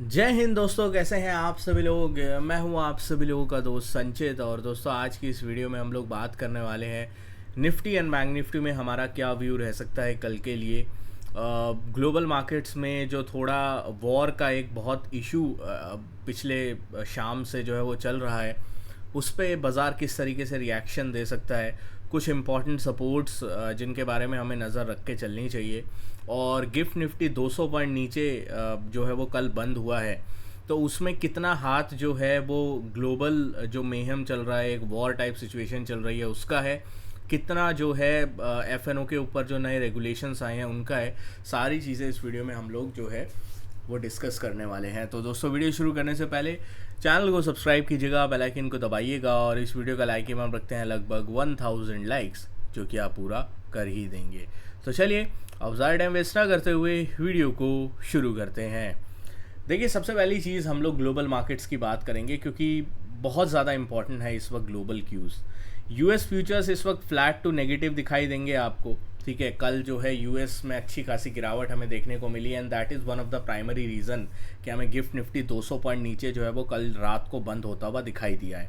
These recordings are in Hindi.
जय हिंद दोस्तों, कैसे हैं आप सभी लोग। मैं हूं आप सभी लोगों का दोस्त संचित। और दोस्तों, आज की इस वीडियो में हम लोग बात करने वाले हैं निफ्टी एंड बैंक निफ्टी में हमारा क्या व्यू रह सकता है कल के लिए। ग्लोबल मार्केट्स में जो थोड़ा वॉर का एक बहुत इशू पिछले शाम से जो है वो चल रहा है, उस पे बाज़ार किस तरीके से रिएक्शन दे सकता है। कुछ इंपॉर्टेंट सपोर्ट्स जिनके बारे में हमें नज़र रख के चलनी चाहिए। और गिफ्ट निफ्टी 200 पॉइंट नीचे जो है वो कल बंद हुआ है, तो उसमें कितना हाथ जो है वो ग्लोबल जो मेहम चल रहा है, एक वॉर टाइप सिचुएशन चल रही है, उसका है। कितना जो है एफ एन ओ के ऊपर जो नए रेगुलेशंस आए हैं उनका है। सारी चीज़ें इस वीडियो में हम लोग जो है वो डिस्कस करने वाले हैं। तो दोस्तों, वीडियो शुरू करने से पहले चैनल को सब्सक्राइब कीजिएगा, बेल आइकन को दबाइएगा। और इस वीडियो का लाइक हम रखते हैं लगभग 1000 लाइक्स, जो कि आप पूरा कर ही देंगे। तो चलिए, अब ज़्यादा टाइम वेस्ट ना करते हुए वीडियो को शुरू करते हैं। देखिए, सबसे पहली चीज़ हम लोग ग्लोबल मार्केट्स की बात करेंगे, क्योंकि बहुत ज़्यादा इंपॉर्टेंट है इस वक्त ग्लोबल क्यूज़। यूएस फ्यूचर्स इस वक्त फ्लैट टू नेगेटिव दिखाई देंगे आपको। ठीक है, कल जो है यूएस में अच्छी खासी गिरावट हमें देखने को मिली, and that is one of the primary reason कि हमें गिफ्ट निफ्टी 200 पॉइंट नीचे जो है वो कल रात को बंद होता हुआ दिखाई दिया है।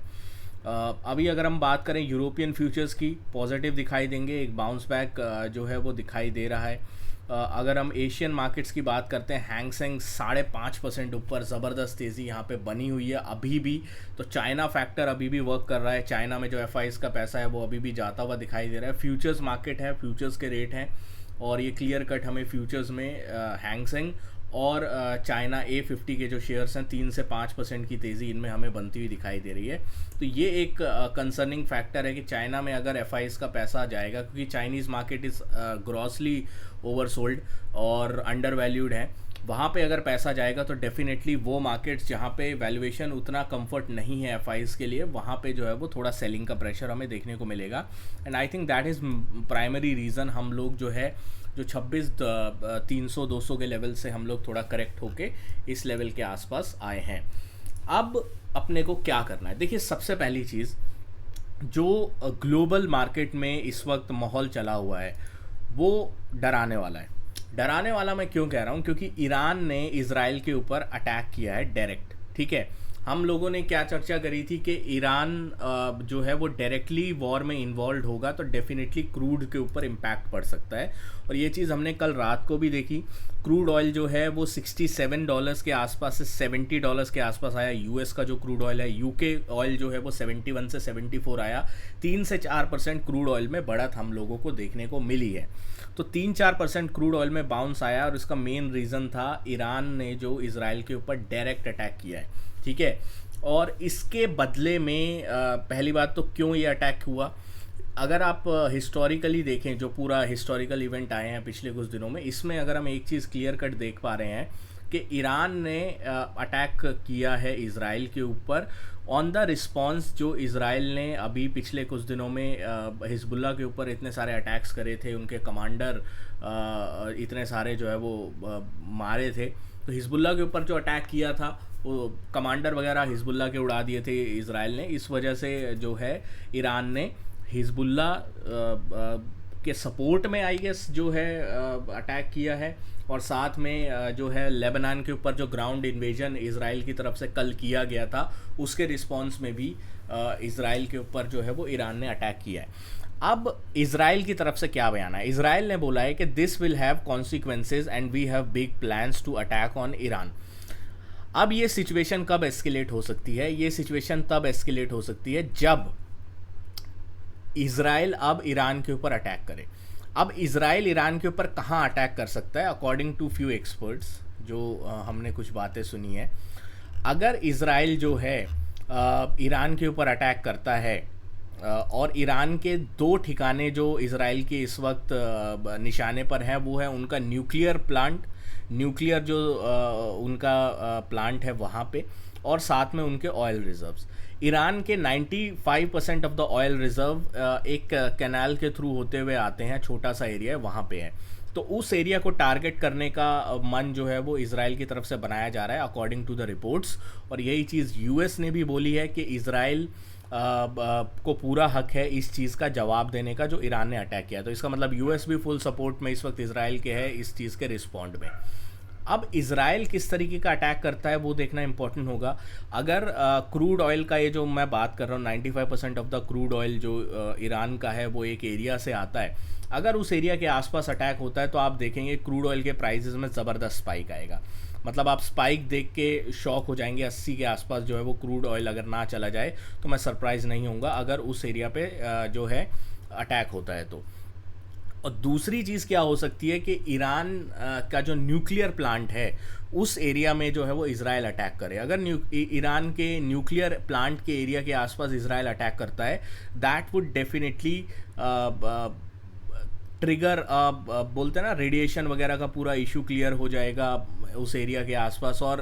अभी अगर हम बात करें यूरोपियन फ्यूचर्स की, पॉजिटिव दिखाई देंगे, एक बाउंस बैक जो है वो दिखाई दे रहा है। अगर हम एशियन मार्केट्स की बात करते हैं, हैंगसेंग 5.5% ऊपर, ज़बरदस्त तेज़ी यहाँ पे बनी हुई है अभी भी। तो चाइना फैक्टर अभी भी वर्क कर रहा है। चाइना में जो एफ का पैसा है वो अभी भी जाता हुआ दिखाई दे रहा है। फ्यूचर्स मार्केट है, फ्यूचर्स के रेट हैं, और ये क्लियर कट हमें फ्यूचर्स में हैंगसेंग और चाइना A50 के जो शेयर्स हैं, 3 से 5% की तेज़ी इनमें हमें बनती हुई दिखाई दे रही है। तो ये एक कंसर्निंग फैक्टर है कि चाइना में अगर एफ का पैसा जाएगा, क्योंकि Chinese market is grossly oversold और अंडर वैल्यूड है, वहाँ पे अगर पैसा जाएगा तो डेफिनेटली वो मार्केट्स जहाँ पे वैल्यूएशन उतना कंफर्ट नहीं है एफ के लिए, वहाँ पे जो है वो थोड़ा सेलिंग का प्रेशर हमें देखने को मिलेगा। And I think that is primary reason हम लोग जो है जो 26,300-200 के लेवल से हम लोग थोड़ा करेक्ट होके इस लेवल के आसपास आए हैं। अब अपने को क्या करना है? देखिए, सबसे पहली चीज़, जो ग्लोबल मार्केट में इस वक्त माहौल चला हुआ है वो डराने वाला है। डराने वाला मैं क्यों कह रहा हूँ? क्योंकि ईरान ने इजराइल के ऊपर अटैक किया है डायरेक्ट। ठीक है, हम लोगों ने क्या चर्चा करी थी कि ईरान जो है वो डायरेक्टली वॉर में इन्वॉल्व होगा तो डेफिनेटली क्रूड के ऊपर इम्पैक्ट पड़ सकता है। और ये चीज़ हमने कल रात को भी देखी। क्रूड ऑयल जो है वो $67 के आसपास से $70 के आसपास आया। यूएस का जो क्रूड ऑयल है, यूके ऑयल जो है वो 71 से 74 आया। 3 से 4% क्रूड ऑयल में बढ़त हम लोगों को देखने को मिली है। तो 3-4% क्रूड ऑयल में बाउंस आया, और इसका मेन रीज़न था ईरान ने जो इजराइल के ऊपर डायरेक्ट अटैक किया है। ठीक है, और इसके बदले में पहली बात तो क्यों ये अटैक हुआ? अगर आप हिस्टोरिकली देखें, जो पूरा हिस्टोरिकल इवेंट आए हैं पिछले कुछ दिनों में, इसमें अगर हम एक चीज़ क्लियर कट देख पा रहे हैं कि ईरान ने अटैक किया है इजराइल के ऊपर ऑन द रिस्पॉन्स। जो इजराइल ने अभी पिछले कुछ दिनों में हिजबुल्ला के ऊपर इतने सारे अटैक्स करे थे, उनके कमांडर इतने सारे जो है वो मारे थे। तो हिजबुल्ला के ऊपर जो अटैक किया था, वो कमांडर वगैरह हिजबुल्ला के उड़ा दिए थे इजराइल ने। इस वजह से जो है ईरान ने हिजबुल्ला के सपोर्ट में आई गेस जो है अटैक किया है। और साथ में जो है लेबनान के ऊपर जो ग्राउंड इन्वेजन इजराइल की तरफ से कल किया गया था, उसके रिस्पॉन्स में भी इजराइल के ऊपर जो है वो ईरान ने अटैक किया है। अब इजराइल की तरफ से क्या बयान है? इजराइल ने बोला है कि this will have consequences and we have big plans to attack on Iran. अब ये सिचुएशन कब एस्केलेट हो सकती है? ये सिचुएशन तब एस्केलेट हो सकती है जब इजराइल अब ईरान के ऊपर अटैक करे। अब इजराइल ईरान के ऊपर कहाँ अटैक कर सकता है? अकॉर्डिंग टू फ्यू एक्सपर्ट्स, जो हमने कुछ बातें सुनी है, अगर इजराइल जो है ईरान के ऊपर अटैक करता है, और ईरान के 2 ठिकाने जो इजराइल के इस वक्त निशाने पर हैं, वो है उनका न्यूक्लियर प्लांट, न्यूक्लियर जो उनका प्लांट है वहाँ पे, और साथ में उनके ऑयल रिजर्व्स। ईरान के 95% ऑफ द ऑयल रिजर्व एक कैनाल के थ्रू होते हुए आते हैं, छोटा सा एरिया है वहाँ पे है। तो उस एरिया को टारगेट करने का मन जो है वो इजराइल की तरफ से बनाया जा रहा है अकॉर्डिंग टू द रिपोर्ट्स। और यही चीज़ यूएस ने भी बोली है कि इजराइल को पूरा हक है इस चीज़ का जवाब देने का जो ईरान ने अटैक किया। तो इसका मतलब यूएस भी फुल सपोर्ट में इस वक्त इजराइल के है इस चीज़ के रिस्पॉन्ड में। अब इज़राइल किस तरीके का अटैक करता है वो देखना इंपॉर्टेंट होगा। अगर क्रूड ऑयल का ये जो मैं बात कर रहा हूँ 95% ऑफ द क्रूड ऑयल जो ईरान का है वो एक एरिया से आता है, अगर उस एरिया के आसपास अटैक होता है तो आप देखेंगे क्रूड ऑयल के प्राइसेस में ज़बरदस्त स्पाइक आएगा। मतलब आप स्पाइक देख के शॉक हो जाएंगे। 80 के आसपास जो है वो क्रूड ऑयल अगर ना चला जाए तो मैं सरप्राइज़ नहीं होऊंगा अगर उस एरिया पे जो है अटैक होता है तो। और दूसरी चीज़ क्या हो सकती है कि ईरान का जो न्यूक्लियर प्लांट है उस एरिया में जो है वो इज़राइल अटैक करे। अगर ईरान के न्यूक्लियर प्लांट के एरिया के आसपास इज़राइल अटैक करता है, दैट वुड डेफिनेटली ट्रिगर बोलते हैं ना, रेडिएशन वगैरह का पूरा इशू क्लियर हो जाएगा उस एरिया के आसपास। और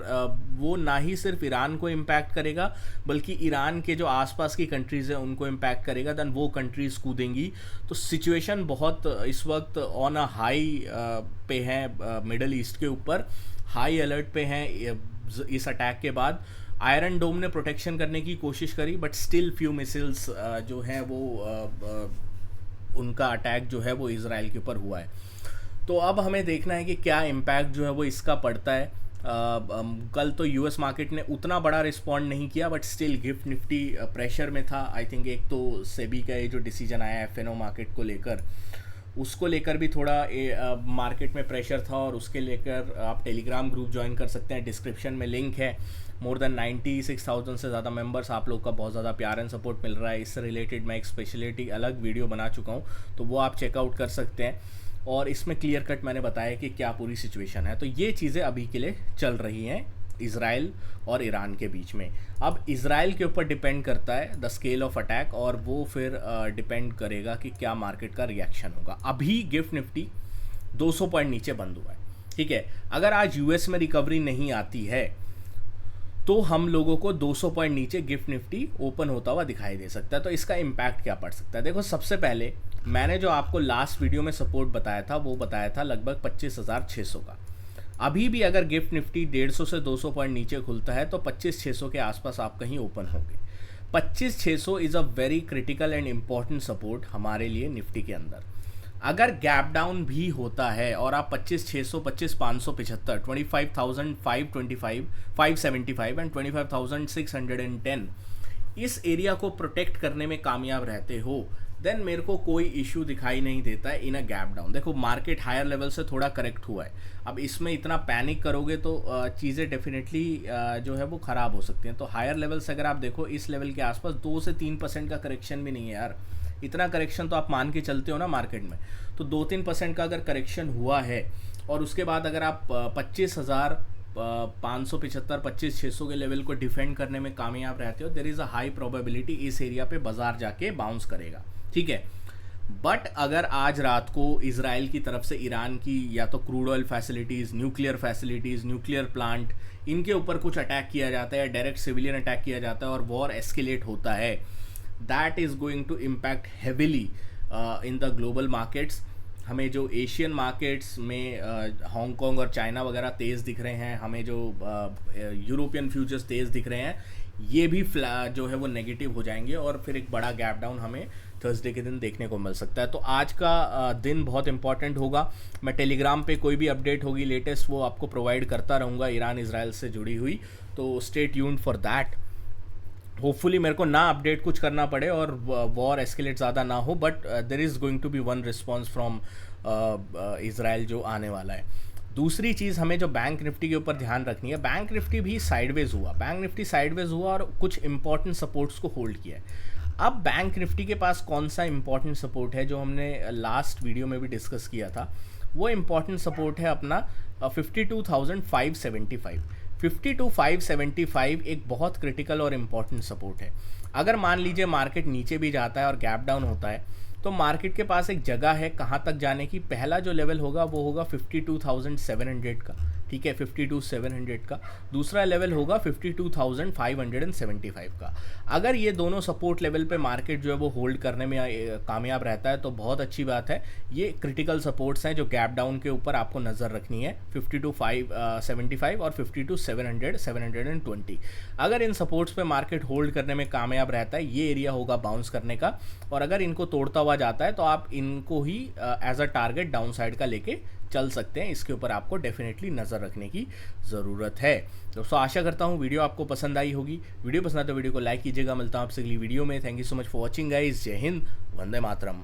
वो ना ही सिर्फ ईरान को इम्पैक्ट करेगा बल्कि ईरान के जो आसपास की कंट्रीज़ हैं उनको इम्पैक्ट करेगा। दैन वो कंट्रीज़ कूदेंगी। तो सिचुएशन बहुत इस वक्त ऑन अ हाई पे है, मिडल ईस्ट के ऊपर हाई अलर्ट पे हैं इस अटैक के बाद। आयरन डोम ने प्रोटेक्शन करने की कोशिश करी बट स्टिल फ्यू मिसाइल्स जो हैं वो उनका अटैक जो है वो इज़राइल के ऊपर हुआ है। तो अब हमें देखना है कि क्या इम्पैक्ट जो है वो इसका पड़ता है। कल तो यूएस मार्केट ने उतना बड़ा रिस्पॉन्ड नहीं किया but still gift Nifty pressure में था। आई थिंक एक तो सेबी का ये जो डिसीजन आया है एफएनओ मार्केट को लेकर, उसको लेकर भी थोड़ा मार्केट में प्रेशर था। और उसके लेकर आप टेलीग्राम ग्रुप ज्वाइन कर सकते हैं, डिस्क्रिप्शन में लिंक है। मोर देन 96,000 से ज़्यादा मेंबर्स, आप लोग का बहुत ज़्यादा प्यार एंड सपोर्ट मिल रहा है। इससे रिलेटेड मैं एक स्पेशलिटी अलग वीडियो बना चुका हूँ, तो वो आप चेकआउट कर सकते हैं। और इसमें क्लियर कट मैंने बताया कि क्या पूरी सिचुएशन है। तो ये चीज़ें अभी के लिए चल रही हैं इज़राइल और ईरान के बीच में। अब इज़राइल के ऊपर डिपेंड करता है द स्केल ऑफ अटैक, और वो फिर डिपेंड करेगा कि क्या मार्केट का रिएक्शन होगा। अभी गिफ्ट निफ्टी 200 पॉइंट नीचे बंद हुआ है, ठीक है। अगर आज यूएस में रिकवरी नहीं आती है तो हम लोगों को 200 पॉइंट नीचे गिफ्ट निफ्टी ओपन होता हुआ दिखाई दे सकता है। तो इसका इम्पैक्ट क्या पड़ सकता है? देखो, सबसे पहले मैंने जो आपको लास्ट वीडियो में सपोर्ट बताया था वो बताया था लगभग 25,600 का। अभी भी अगर गिफ्ट निफ्टी 150 से 200 पॉइंट नीचे खुलता है तो 25,600 के आसपास आप कहीं ओपन होंगे। 25,600 is a very critical and important support हमारे लिए निफ्टी के अंदर। अगर गैप डाउन भी होता है और आप 25,600, 25,575, 25,525, 575 एंड 25,610 इस एरिया को प्रोटेक्ट करने में कामयाब रहते हो, देन मेरे को कोई इशू दिखाई नहीं देता है इन अ गैप डाउन। देखो, मार्केट हायर लेवल से थोड़ा करेक्ट हुआ है। अब इसमें इतना पैनिक करोगे तो चीज़ें डेफिनेटली जो है वो ख़राब हो सकती हैं। तो हायर लेवल से अगर आप देखो, इस लेवल के आसपास 2 से 3% का करेक्शन भी नहीं है यार। इतना करेक्शन तो आप मान के चलते हो ना मार्केट में। तो 2-3% का अगर करेक्शन हुआ है और उसके बाद अगर आप 25,575, 25,600 के लेवल को डिफेंड करने में कामयाब रहते हो, there is a high probability इस एरिया पे बाजार जाके बाउंस करेगा, ठीक है। बट अगर आज रात को इजराइल की तरफ से ईरान की या तो crude oil facilities, nuclear plant, इनके ऊपर कुछ अटैक किया जाता है या डायरेक्ट सिविलियन अटैक किया जाता है और वॉर एस्केलेट होता है, that is going to impact heavily in the global markets. हमें जो एशियन मार्केट्स में हांगकांग और चाइना वगैरह तेज़ दिख रहे हैं, हमें जो यूरोपियन फ्यूचर्स तेज़ दिख रहे हैं, ये भी जो है वो नेगेटिव हो जाएंगे और फिर एक बड़ा गैप डाउन हमें थर्सडे के दिन देखने को मिल सकता है। तो आज का दिन बहुत इंपॉर्टेंट होगा। मैं टेलीग्राम पे कोई भी अपडेट होगी लेटेस्ट वो आपको प्रोवाइड करता रहूँगा ईरान इजराइल से जुड़ी हुई, तो stay tuned for that. Hopefully मेरे को ना अपडेट कुछ करना पड़े और वॉर एस्केलेट ज़्यादा ना हो, but there is going to be one response from Israel जो आने वाला है। दूसरी चीज़ हमें जो बैंक निफ्टी के ऊपर ध्यान रखनी है, बैंक निफ्टी भी साइडवेज हुआ, बैंक निफ्टी साइडवेज हुआ और कुछ इंपॉर्टेंट सपोर्ट्स को होल्ड किया है। अब बैंक निफ्टी के पास कौन सा इंपॉर्टेंट सपोर्ट है जो हमने लास्ट वीडियो में भी डिस्कस किया था, वो इंपॉर्टेंट सपोर्ट है अपना 52,575। 52,575 एक बहुत क्रिटिकल और इम्पॉर्टेंट सपोर्ट है। अगर मान लीजिए मार्केट नीचे भी जाता है और गैप डाउन होता है तो मार्केट के पास एक जगह है कहाँ तक जाने की। पहला जो लेवल होगा वो होगा 52,700 का, ठीक है, 52,700 का। दूसरा लेवल होगा 52,575 का। अगर ये दोनों सपोर्ट लेवल पे मार्केट जो है वो होल्ड करने में कामयाब रहता है तो बहुत अच्छी बात है। ये क्रिटिकल सपोर्ट्स हैं जो गैप डाउन के ऊपर आपको नज़र रखनी है, 52,575 और 52,700, 720। अगर इन सपोर्ट्स पे मार्केट होल्ड करने में कामयाब रहता है, ये एरिया होगा बाउंस करने का। और अगर इनको तोड़ता हुआ जाता है तो आप इनको ही as a target downside का लेके चल सकते हैं, इसके ऊपर आपको डेफिनेटली नज़र रखने की ज़रूरत है। दोस्तों आशा करता हूँ वीडियो आपको पसंद आई होगी। वीडियो पसंद आए तो वीडियो को लाइक कीजिएगा। मिलता हूँ आपसे अगली वीडियो में। Thank you so much for watching guys. जय हिंद, वंदे मातरम।